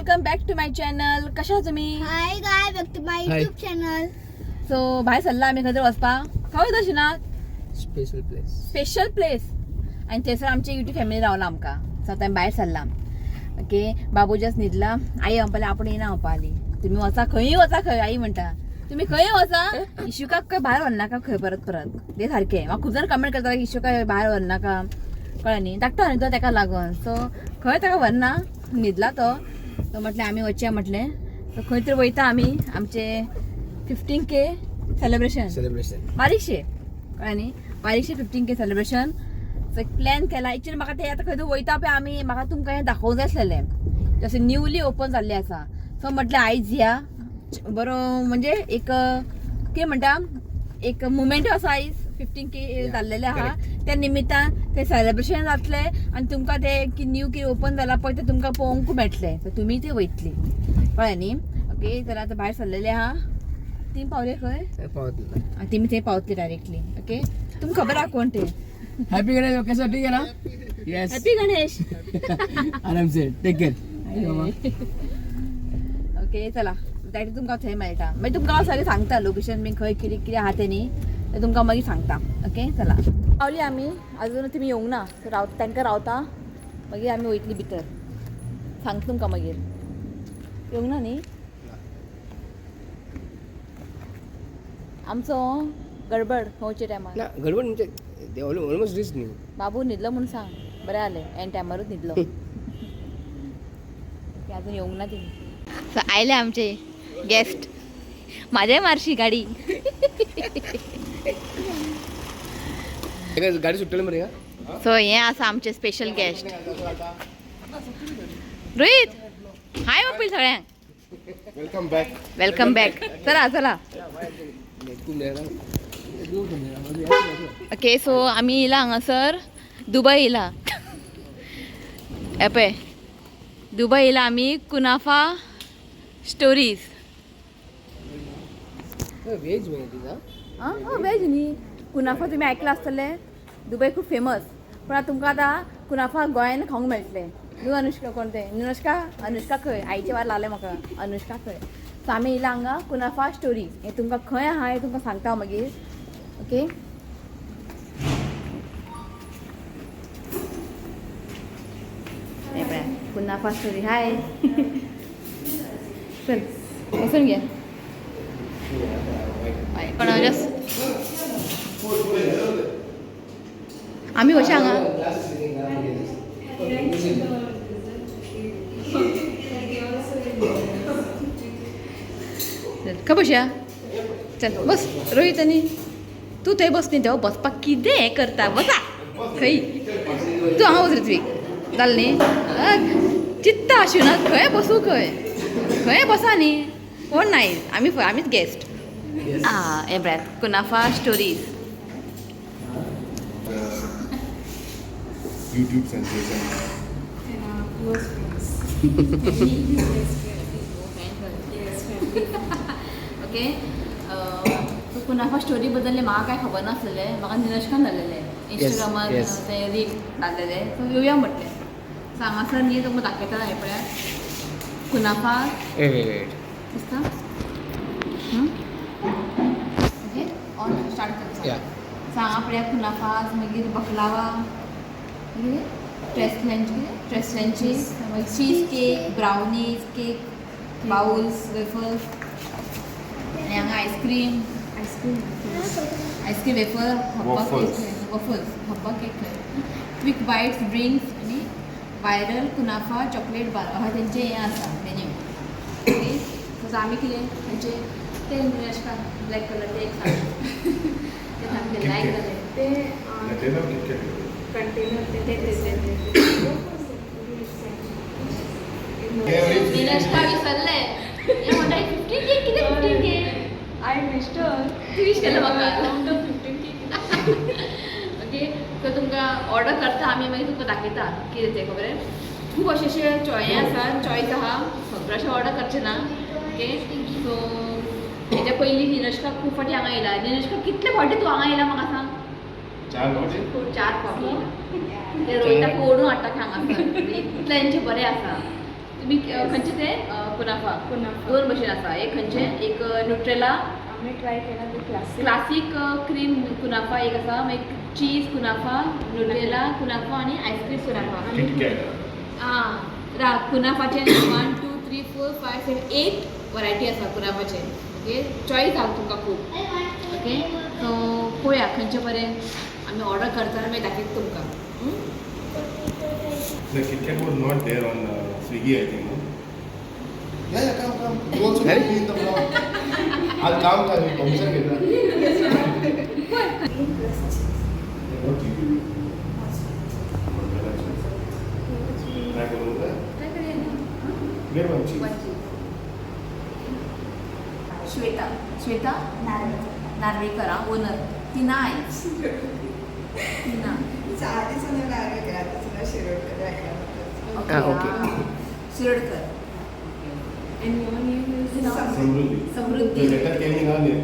Welcome back to my channel. कशा आहात तुम्ही? Hi guy back to my YouTube channel. So भायर सरला आम्ही खंय वचपा खंय तशी ना स्पेशल प्लेस आणि थंयसर आमची युट्यूब फॅमिली रावला आमकां. सो आतां आमी भायर सरला. ओके, बाबू जस्ट न्हिदला. आई म्हणपाली आपूण येना म्हणपा आली. तुम्ही वचा खंयी वचा खंय आई म्हणटा तुम्ही खंय वचा इशुकाक खंय भायर व्हरनाका खंय परत ते सारकें. म्हाका खूब जाण कमेंट करता इशुका भायर व्हरनाका कळ्ळें न्ही धाकटो न्ही तो ताका लागून. सो खंय ताका व्हरना न्हिदला तो म्हटलें आमी वचया म्हटलें. सो खंय तरी वयता आमी आमचे 15K सेलिब्रेशन बारीकशे कळ्ळें न्ही बारीकशे 15K सेलिब्रेशन. सो एक प्लॅन केला. एक्चुअली म्हाका ते आतां खंय तरी वयता पळय आमी म्हाका तुमकां हें दाखोवंक जाय आसलेलें जशें न्यूली ओपन जाल्लें आसा. सो म्हटलें आयज या बरो म्हणजे एक कितें म्हणटा एक मुमेंट आसा आयज 15K जाल्लेले आहा त्या निमित्तान ते सेलिब्रेशन जातलें आनी तुमकां ते न्यू कितें ओपन जाला पळय ते तुमकां पळोवंक मेळटलें. सो तुमी ते वयतली कळ्ळें न्ही. ओके, तर आतां भायर सरलेले आहा. ती पावले खंय तुमी थंय पावतली डायरेक्टली. ओके, तुमकां खबर आहा कोण ते. हॅपी गणेश ओकेसाठी गेला. Yes, happy Ganesh. आराम से टेक केअर. ओके, चला डायरेक्ट तुमकां थंय मेळटा मागीर तुमकां हांव सगळें सांगता लोकेशन बी खंय कितें कितें आहा तें न्ही तें तुमकां मागीर सांगता. ओके, चला पावली आमी. अजून तुमी येवंक ना तांकां रावता मागीर आमी वयतली भितर. सांगता तुमकां मागीर. येवंक ना न्ही आमचो गडबड खंयच्या टायमार ना गडबड म्हणजे ते ऑलमोस्ट रिच न्ही. बाबू न्हिदलो म्हणून सांग बरें जालें एन टायमारूच न्हिदलो. ते अजून येवंक ना ती. सो आयले आमचे गेस्ट. म्हाज्याय मारशी गाडी. गाडी सुट्टली मरे का. सो हें आसा आमचे स्पेशल गेस्ट. रोहित हाय ओपील सगळ्यांक. Welcome back. चला चला. ओके, सो आमी येयला हांगासर दुबय येयला. पळय दुबय येयला आमी कुनाफा स्टोरीज. वेज मेळटा. हां वेज न्ही. कुनाफा तुमी आयकलां आसतलें दुबय खूब फेमस. पूण आतां तुमकां आतां कुनाफा गोंयान खावंक मेळटलें. न्हू अनुष्का कोण तें अनुष्का खंय आईचे वार लागलें म्हाका अनुष्का खंय. सो आमी येयला हांगा कुनाफा स्टोरीज. हें तुमकां खंय आहा हें तुमकां सांगता हांव मागीर. Okay, कुनाफा story. हाय चल बसून घे. पण जस्ट आमी कशें हांगा खंय बसया. चल बस रोहित आनी तूं थंय बस न्ही. देव बसपाक कितें हें करता बसा खंय. तूं हांगा वच ऋत्वीक जालें न्ही. चित्त आसूं ना खंय बसूं खंय बसा न्ही. कोण नाही आमीच गेस्ट. हे ब्रॅत Kunafa stories. YouTube sensation. Okay, so Kunafa story बद्दल म्हाका काय खबर नासलेलें. म्हाका निरशकान धाडलेलें इंस्टाग्रामार ते रील धाडलेलें. सो येवया म्हटलें. सो हांगासर न्ही तुमकां दाखयता हें पळयात कुनाफा दिसता. ओके, ऑन स्टार्ट करता. सो हांगा पळयात कुनाफाज मागीर बकलावा मागीर ट्रेसलँची मागीर cheese cake brownies cake bowls wafers आनी हांगा आयस्क्रीम वेफर हब्बा केक क्विक बायट्स ड्रिंक्स आनी वायरल कुनाफा चॉकलेट बार अहा तेंचें हें आसा मेन्यू. ओके, सो आमी कितें तेंचे ते निरशका ब्लॅक कलर ते एक सांग ते सामकें लायक जालें ते कंटेनर निरशका विसरलें. हें म्हणटा 15K कितें 15K. आय मिस्टर तूं विश केलें म्हाका 15K. ओके, सो तुमकां ऑर्डर करता आमी मागीर तुमकां दाखयता कितें तें खबर. खूब अशे चॉय आसा चॉयस आहा सगळें अशें ऑर्डर करचें ना. ओके, सो हेच्या पयलीं निरशका खूब फावटी हांगा येयला. निरशका कितले फावटी तूं हांगा येयला म्हाका सांग. 4 फावटी ते रोहिताक ओडून हाडटा हांगासर. इतलेंचें बरें आसा. तुम्ही खंयचे ते कुनाफा दोन भशेन आसा एक खंयचे एक न्यूट्रेला आम्ही ट्राय केला ते क्लासिक क्रीम कुनाफा एक आसा मागीर चीज कुनाफा न्यूट्रेला कुनाफा आणि आईस्क्रीम कुनाफा हां कुनाफाचे 1 2 3 4 5 6 8 वरायटी आसा कुनाफाचे ओके चॉईस आहा तुमकां खूब ओके सो पळोवया खंयचे बरें आमी ऑर्डर करतना मागीर दाखयता तुमकां The KitKat was not there on Swiggy, I think. No? Yeah, come. You also can be in the vlog. I'll come to you. Permission get that. What you do? Try to move that. Get one cheese. Shweta Narvekar owner ती नाही ती ना okay Shirodkar Samruddhi. Samruddhi The letter came in earlier.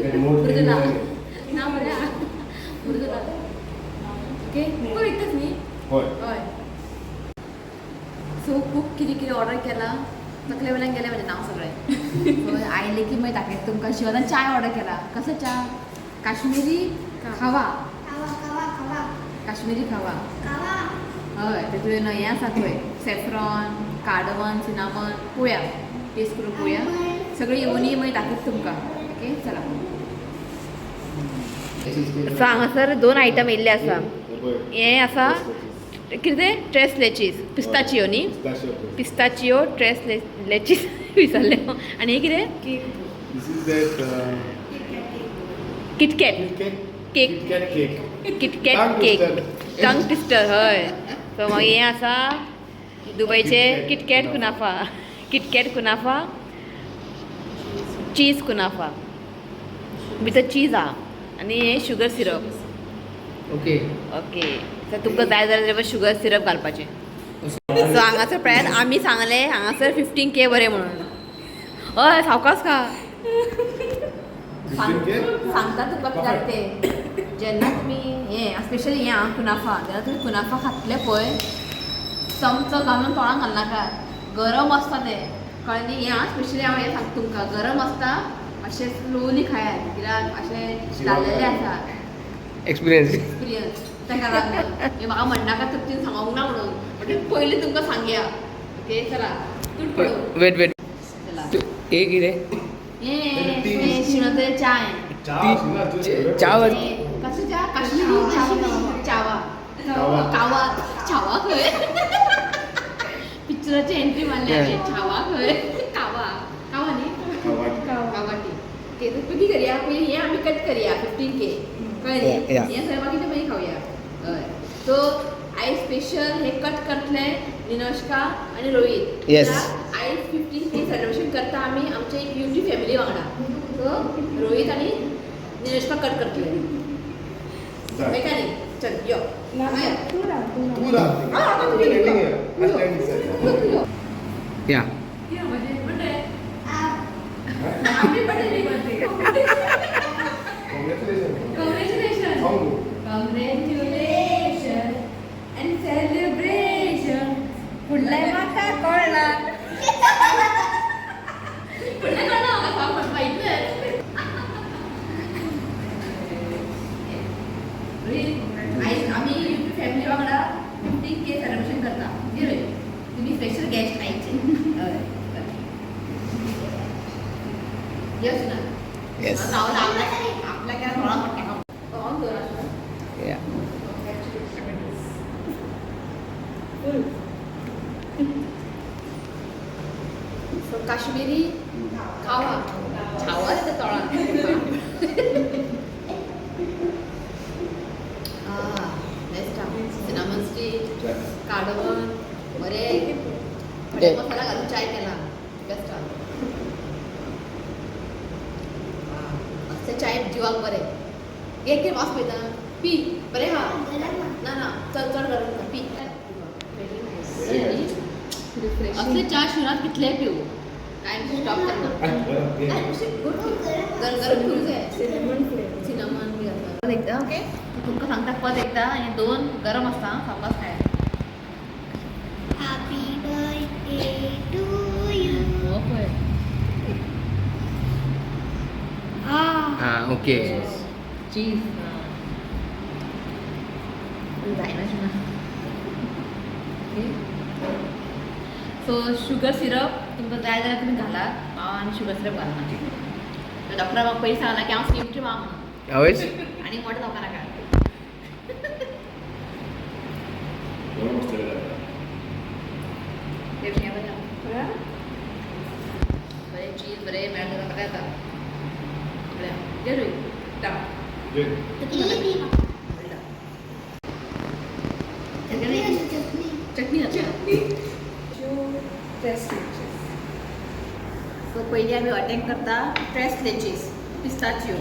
Get more Mridula training. ना बऱ्या Mridula okay खूप येतच न्ही Hoy. हय सो खूप कितें ऑर्डर केला तकले वेल्यान गेलें म्हजें नांव सगळें आयलें की मागीर दाखयता तुमकां शिवान चाय ऑर्डर केला कसो चा काश्मीरी खावा काश्मीरी खावा हय तेतून हें आसा थंय सॅफ्रॉन कार्डमन सिनामन पळोवया टेस्ट करून पळोवया सगळी येवनी मागीर दाखयता तुमकां ओके चला सो हांगासर 2 आयटम येयल्ले आसा हें आसा कितें तें ट्रेस लेचीस पिस्ताचियो न्ही पिस्ताचियो ट्रेस लेचीस विसरले आनी हे कितें This is that KitKat cake KitKat cake. KitKat Tongue cake twister. Tongue twister हय सो मागीर हें आसा दुबयचे किटकॅट कुनाफा चीज कुनाफा भितर चीज आहा आनी हें शुगर सिरप ओके ओके तर तुमकां जाय जाल्यार शुगर सिरप घालपाचें सो हांगासर पळयात आमी सांगलें हांगासर 15K बरें म्हणून हय सावकास खा 15K? सांगता तुका कित्याक तें जेन्ना तुमी हें स्पेशली हें आं कुनाफा जेन्ना तुमी कुनाफा खातले पळय चमचो घालून तोंडान घालनाका गरम आसता तें कळ्ळें न्ही हें आं स्पेशली हांव हें सांगता तुमकां गरम आसता अशें स्लोली खायात कित्याक अशें जाल्लेलें आसा एक्सपिरियन्स एक्सपिरियन्स ताका लागून हे म्हाका म्हणनाका तपतीन सांगूंक ना म्हणून म्हणजे पयलीं तुमकां सांगया ओके चला तूट पडू वेट चला हे कितें हे शिणोतले चाय चाव कसं चा काश्मीरी चावा कावा चावा खंय पिक्चराची एंट्री मारली हांवें चावा खंय कावा न्ही कावाटी ओके तर कितें करया पयलीं हें आमी कट करया 15K कळ्ळें या. हें सगळें बाकीचें मागीर खावया हय सो आयज स्पेशल हे कट करतले निनोश्का आनी रोहीत Yes. आयज 15K सेलिब्रेशन करता आमी आमचे एक ब्युटी फॅमिली वांगडा सो रोहीत आनी निनोश्का कट करतले मेळटा न्ही चल यो हांगा यो. Too Ah, loud. okay. Standing here. I'm standing sir. यो, तू यो. या यो, म्हणजे birthday happy birthday Congratulations. Congratulation How? Congratulations and celebration. फुडले म्हाका कळला. फुडले कळना म्हाका सांग माहितलें. आयज आमी फॅमिली वांगडा 15K सेलिब्रेशन करता. रे तुमी स्पेशल गेस्ट आयचे. हय. येस ना. Yes. आपल्या काय थोडा मोठा ऑन कर या सो काश्मीरी खावा छावा ते तळा बेस्ट सिनामन स्टिक कार्डमन बरें खडे मसाला घालून चाय केला बेस्ट असते चाय जिवाक बरें एक वास पळयता पी बरें हा ना चड गरज ना पी असले च्या शिवरात कितले पिऊ काय स्टॉप करना गरम पिऊ जाय सिनामन बी आसा एकदा ओके तुमकां सांगता पद एकदा हे 2 गरम आसता सावकास खाया हां ओके चीज जायना सो शुगर सिरप तुमकां जाय जाल्यार तुमी घालात हांव आनी शुगर सिरप घालना तर डॉक्टरान म्हाका पयलीं सांगला की हांव स्कीम ट्रीम हांव हवयच आनी मोठो जावपा नाका बरं मस्त आहे. ते बरें बरें बरें चीज बरें मेळटा म्हाका येता बरें घे रुय टाक जे चटणी सो पयलीं आमी अटॅक करता ट्रेस लेचीस पिस्ताचियो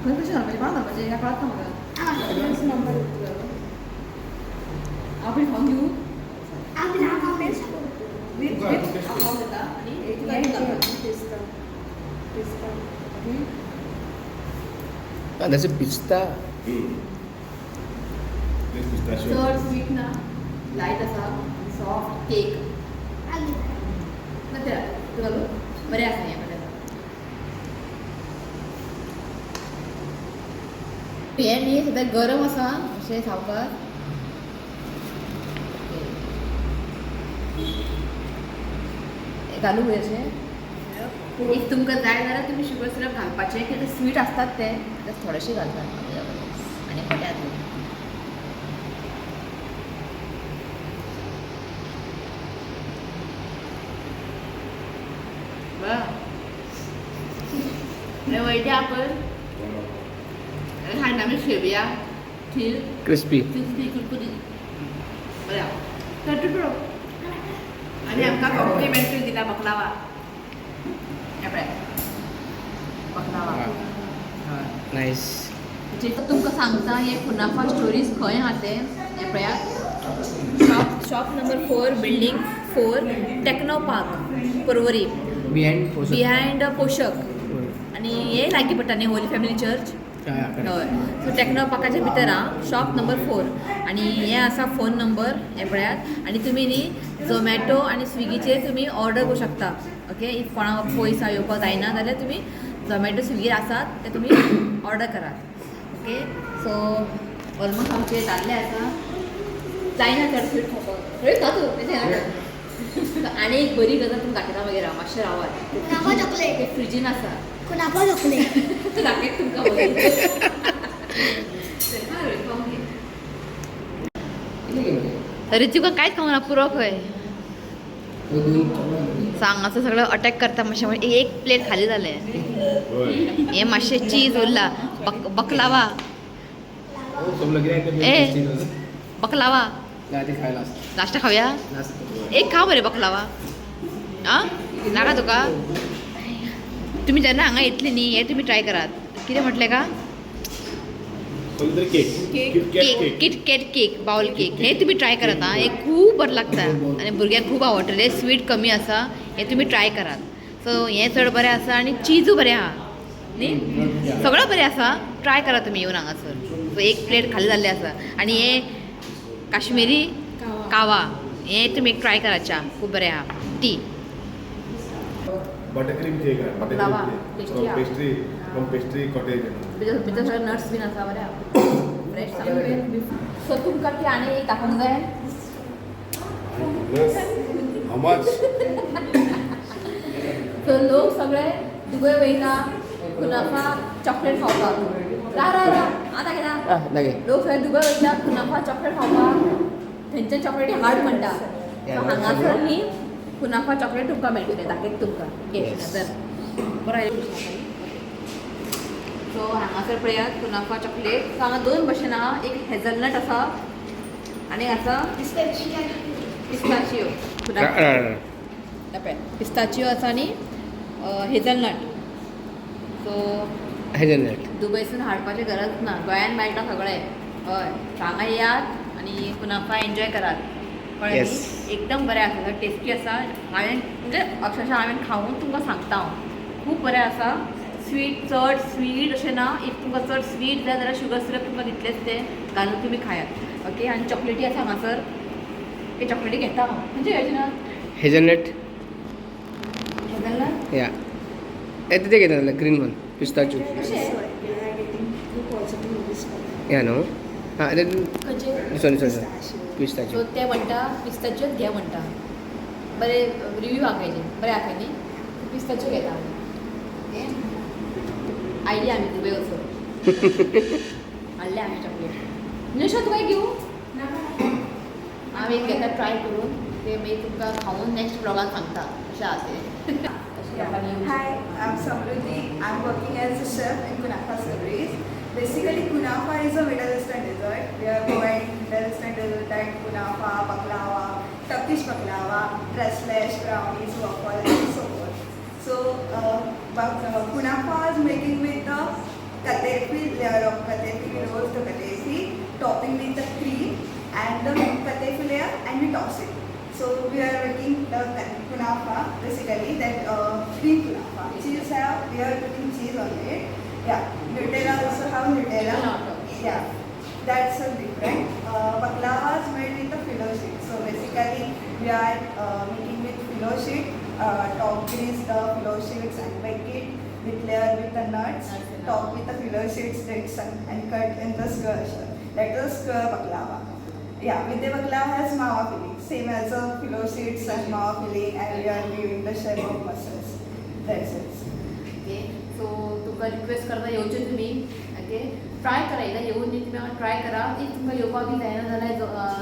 खंय कशें घालपाचें कोणा घालपाचें ह्या कळत ना म्हाका हांव बी खावन घेवं खावं जाता आनी तांदळाचो पिस्ता तेच पिस्ताशियो. चड स्वीट ना लायट आसा सॉफ्ट केक ना तूं घालू बरें आसा हें बरें आसा हें न्ही सद्या गरम आसा अशें सावकार घालू खंय अशें एक तुमकां जाय जाल्यार तुमी शुगर सिरप घालपाचें कित्याक स्वीट आसतात ते थोडेशें घालतात आनी पट्यात वयटे आपण हांडामी शेवया खीर क्रिस्पी क्रिस्पी कुरकुरीत बरें थर्टी प्रो आनी आमकां कॉम्प्लिमेंटरी दिला बकलावा हे पळय बकलावा नायस तुमकां सांगता हे कुनाफा स्टोरीज खंय आहा ते हे पळयात shop number 4 building 4 techno park Porvorim behind पोशक आनी हे लागीं पडटा न्ही होली फॅमिली चर्च हय सो टेक्नो पार्काच्या भितर आहा शॉप नंबर 4 आनी हे आसा फोन नंबर हे पळयात आनी तुमी न्ही झोमॅटो आनी स्विगीचेर तुमी ऑर्डर करूं शकता ओके इफ कोणाक पयस येवपाक जायना जाल्यार तुमी झोमॅटो स्विगीर आसात ते तुमी ऑर्डर करात ओके सो ऑलमोस्ट आमचे जाल्ले आसा जायना चड स्वीट खावपाक खंय खा तूं तेजें नाका आनी एक बरी गजाल तुमकां दाखयता मागीर हांव मातशें रावात कुनाफा चॉकलेट ते फ्रिजीन आसा कुनाफा चॉकलेट दाखयत तुमकां मागीर अरे तुका कांयच खावंक ना पुरो खंय सांग असं सगळं अटॅक करता मातशें एक प्लेट खाली जालें होय. हें मातशें चीज उरला बकलावा ए बकलावा नाश्ता खावया एक खा बरें बकलावा आं नाका तुका तुमी जेन्ना हांगा येतली न्ही हे तुमी ट्राय करात कितें म्हटलें का कोणतरी cake cake KitKat cake bowl cake हे तुमी ट्राय करात आं हे खूब बरें लागता आनी भुरग्यांक खूब आवडटलें स्वीट कमी आसा हे तुमी ट्राय करात सो हें चड बरें आसा आनी चीजूय बरें आहा न्ही सगळं बरें आसा ट्राय करा तुमी येवन हांगासर सो एक प्लेट खाली जाल्लें आसा आनी हे काश्मिरी कावा हे तुमी एक ट्राय करा च्या खूब बरें आहा टी बटर क्रीम केक आहे बटर लावा, क्रीम tasty आहे. पेस्ट्री फ्रॉम पेस्ट्री कॉटेज भितर सगळं नट्स बीन आसा बरें आहा फ्रेश सो तुमकां ती आनी एक दाखोवंक जाय प्लस हाऊ मच सो लोक सगळे दुबय वयता कुनाफा चॉकलेट खावपाक रा रा रा आतां कितें लोक सगळे दुबय वयता कुनाफा चॉकलेट खावपाक थंयचे चॉकलेटी हार्ड म्हणटा सो हांगासर न्ही कुनाफा चॉकलेट तुमकां मेळटलें दाखयत तुमकां केशनगर बरें सो हांगासर पळयात कुनाफा चॉकलेट सो हांगा दोन भशेन आहा एक हेझलनट आसा आनी आसा पिस्ताचियो पिस्ताचियो आसा आनी हेझलनट सो हेझलनट दुबयसून हाडपाची गरज ना गोंयान मेळटा सगळें हय हांगा येयात आनी कुनाफा एन्जॉय करात कळ्ळें Yes. न्ही एकदम बरें आसा टेस्टी आसा हांवें म्हणजे अक्षरशः हांवें खावून तुमकां सांगता हांव खूब बरें आसा स्वीट चड स्वीट अशें ना इफ तुमकां चड स्वीट जाय जाल्यार शुगर सिरप तुमकां दितलेच ते घालून तुमी खायात ओके आनी चॉकलेटी आसा हांगासर ते चॉकलेटी घेता हांव म्हणजे हेजे ना हेझलनट हेझलनट या तिथे घेता ग्रीन वन पिस्ताच्यू या न्हू हां सॉरी पिस्ताच्यू सो ते म्हणटा पिस्ताच्योच घे म्हणटा बरे रिव्यू आखायचे बरे आखाय न्ही पिस्ताच्यो घेता आयली आमी दुबय वचून हाडले आमी चॉकलेट नशो तुका घेऊ हांव एक घेता ट्राय करून ते मागीर तुमकां खावून नेक्स्ट ब्लॉगाक सांगता कशें आसा तें Hi, I'm Samruddhi. I'm working as a chef in Kunafa Sabris. Basically, Kunafa is a Middle Eastern dessert. We are providing Middle Eastern dessert like Kunafa, baklava, Turkish baklava, restless, brownies, waffle, and so forth. So, Kunafa is making with the katefi layer of katefi. We roast the katefi, topping with the cream and the katefi layer, and we toss it. So we are making the kunafa basically that cream kunafa. Cheese we are putting cheese on it. Yeah, Nutella also have Nutella. Yeah, that's a different. Baklava is made with the filo sheet. So basically we are making with filo sheet. Top grease the filo sheets and bake it with layer with the nuts. Top with the filo sheets, dates and cut in the square. That is baklava. Yeah, with the baklava has mawa filling, same as a filo sheets and mawa filling, and we are giving the sherbet muscles. That's it. Okay so Tuka request करता येवचें तुमी okay try करा एकदां येवन न्ही तुमी try करा if तुमकां येवपाक बी जायना जाल्यार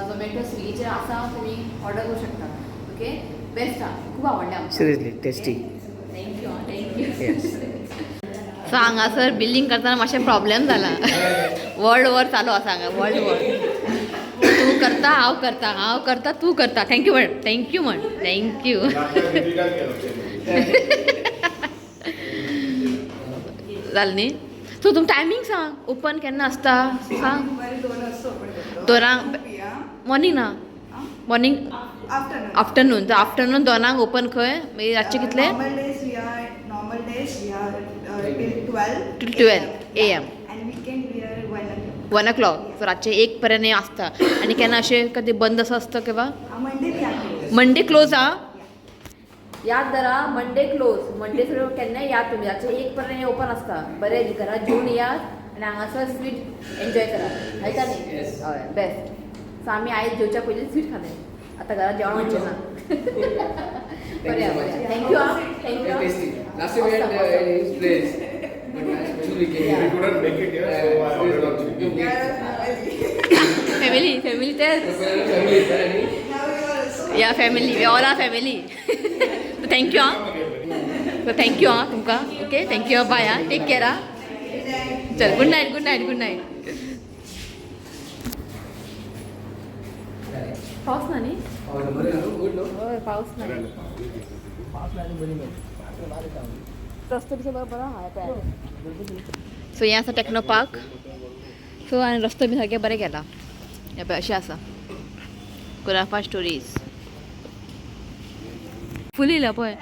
झोमॅटो स्विगीचेर आसा तुमी ऑर्डर करूं शकता ओके बेस्ट आहा खूब आवडलें आमकां seriously tasty thank you thank you yes so हांगासर बिल्लींग करतना मातशें प्रॉब्लेम जाला वर्ल्ड वॉर चालू आसा हांगा वर्ल्ड वॉर तू करता हांव करता तू करता थँक्यू म्हण थँक्यू जालें न्ही सो तुमकां टायमींग सांग ओपन केन्ना आसता सांग दुपारी 2 वाजता open करतो. दोनांक मॉर्निंग ना मॉर्निंग Afternoon. आफ्टरनून तर आफ्टरनून दोनांक ओपन खंय मागीर रातचे कितले Normal days we are till 12. Till 12 AM. And weekend we are 1 o'clock. 1 o'clock so रातचे 1 पर्यंत आसता आनी केन्ना अशें कधी बंद असं असतं केव्हा Monday we are. Monday close हा याद धरा मंडे क्लोज मंडे सुरू केन्नाय याद तुमी रातचे 1 पर्यंत ओपन आसता बरे घरात जेवन यात आनी हांगासर स्वीट एन्जॉय करा आयता न्ही हय बेस्ट सो आमी आयज जेवच्या पयलीं स्वीट खालें आतां घरात जेवण म्हणचें ना बरें बरें thank you ah thank you Last time we had in his place, but actually we came. We couldn't make it here, so I ordered on Swiggy. Family तेच Family, family. Now we are also. या family we all are family thank you आं so thank you आं तुमकां okay thank you bye आं take care आं चल good night good night good night पावस ना न्ही Good, no? होय पावस ना रस्तो बी बरो बरो आहा सो हें आसा टेक्नो पार्क सो आनी रस्तो बी सारकें बरें केला हे पळय अशें आसा कुनाफा स्टोरीज फुल येयला पळय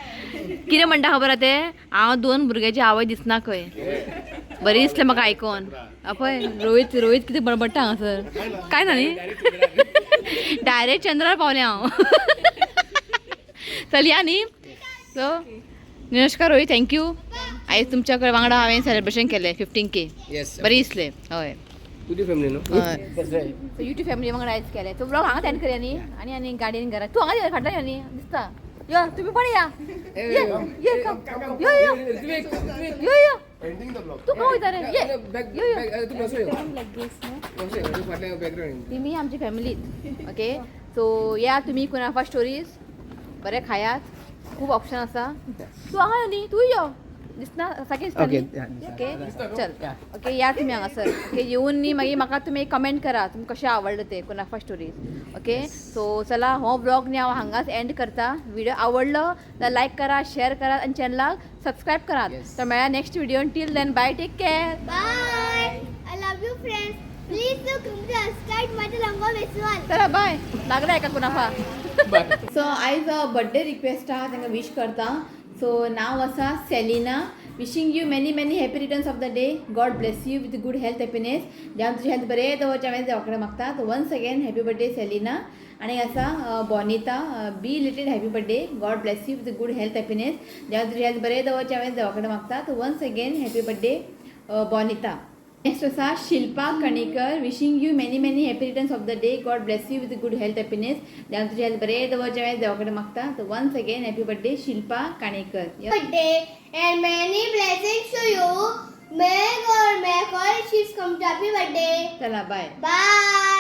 कितें म्हणटा खबर आहा तें हांव 2 भुरग्याची आवय दिसना खंय बरें दिसलें म्हाका आयकोन पळय रोहीत कितें बडबडटा हांगासर काय ना न्ही डायरेक्ट चंद्रार पावलें हांव चल या न्ही सो नमस्कार रोहित थँक्यू आयज तुमच्या कडेन वांगडा हांवें सेलिब्रेशन केलें 15K Yes. बरें दिसलें हय Tutti family, no? हय That's right. So YouTube family वांगडा आयज केलें तो ब्लॉग हांगा एंड करया न्ही आनी गाडयेन घरा तूं हांगा फाटल्यान न्ही दिसता यो तुम्ही पण या ये यो यो यो यो Ending the vlog. तू खंय वयता रे ये Back, यो यो back, तू कसो येऊ? background. तुमी आमची फॅमिलीत ओके सो या तुमी कुनाफा स्टोरीज बरें खायात खूब ऑप्शन आसा तूं हांगा यो न्ही तूं यो दिसना सारकें दिसता न्ही Okay, yeah, ओके चल ओके या तुमी हांगासर ओके येवन न्ही मागीर म्हाका तुमी कमेंट करा तुमकां कशें आवडलें तें कुनाफा स्टोरीज ओके सो चला हो ब्लॉग न्ही हांव हांगाच एंड करता व्हिडिओ आवडलो जाल्यार लायक करा शेअर करा आनी चॅनलाक सबस्क्रायब करात तर मेळ्या next video till then bye take care Bye. I love you, friends. Please do subscribe my Lango Visual. चला बाय लागला एका कुनाफा सो आयज बर्थडे रिक्वेस्ट आहा तांकां विश करता सो नांव आसा Selina wishing you many many happy returns of the day. God bless you with good health happiness. देवान तुझी हेल्थ बरें दवरचें हांवें देवा कडेन मागता. तो once again happy birthday Celina. आणि आसा Bonita. Be related happy birthday. God bless you with good health happiness. देवान तुझी हेल्थ बरें दवरचें हांवें देवा कडेन मागता. तो once again happy birthday Bonita. Next आसा Shilpa Kanekar. Wishing you many many happy returns of the day. God bless you with good health happiness. देवान तुझी हेल्थ बरें दवरचें हांवें देवा कडेन मागता. तो once again happy birthday Shilpa Kanekar. birthday and many blessings to you. May God achieve come to happy birthday. चला बाय. Bye.